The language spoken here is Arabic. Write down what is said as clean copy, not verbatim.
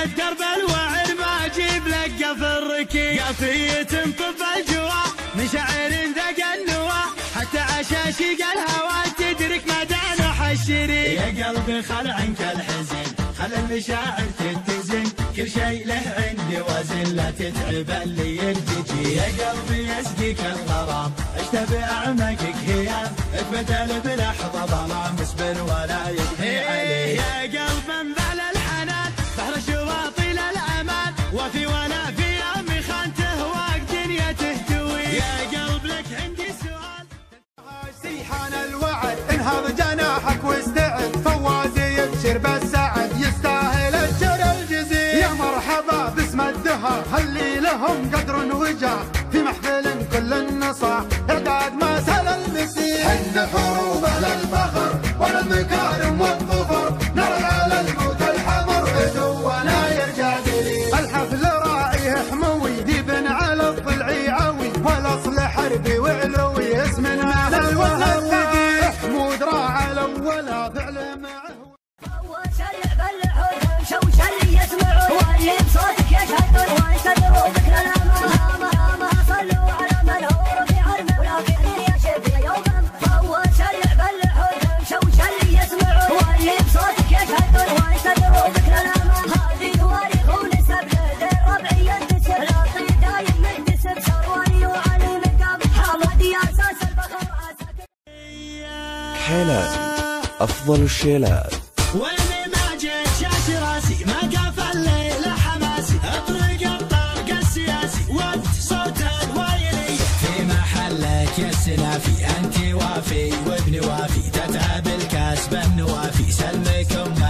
الدرب الوعر ما اجيب لك قفر ركي قافية طب الجوا من شعر ذق النوا حتى عشاشي الهوى تدرك مدى نحشري يا قلبي خل عنك الحزن خل المشاعر تتزن كل شيء له عندي وزن لا تتعب اللي يرتجي يا قلبي يسقيك الغرام اشتبع اعمقك هيام اتبدل بلحظه ظلام اصبر ولا يبني عليه يا قلب انبال الحنان بحر شواطئ للامان وفي ولا في يوم خانته واق دنيا تهتوي يا قلب لك عندي سؤال سيحان الوعد انهض جناحك واستعد فوازي يبشر بالسعد يستاهل الجر الجزيل يا مرحبا باسم الدهر هلي لهم قدر وجاه في محفل كل النصاح اعداد ما سال المسيح حن حروب للفخر وللمكارم والظفر نرى على الموت الحمر عدو ولا يرجع دليل الحفل راعيه حموي ذيب على الضلع عوي والاصل حربي وعلوي اسم من الوهب ثقيل حمود راعى الاول فعل معه سريع بالحوت شوش اللي يسمعون واللي بصوتك يشهدون ويصدروا ذكر الامام صلوا على من هو في عرمه ولا في غير يشفي يوما فهو سريع بالحوت شوش اللي يسمعون واللي بصوتك يشهدون ويصدروا ذكر الامام هذه تواريخ ونسب للربع ينتسب لاطي دايم ينتسب شرواني وعلي مقام حمدي اساس الفخر حيلات افضل الشيلات ويني ما جيت شاش راسي ما قاف الليل حماسي اطرق الطرق السياسي وانت صوت الوايلي في محلك يا السلافي انت وافي وابن وافي تتعب الكاس بالنوافي سلمكم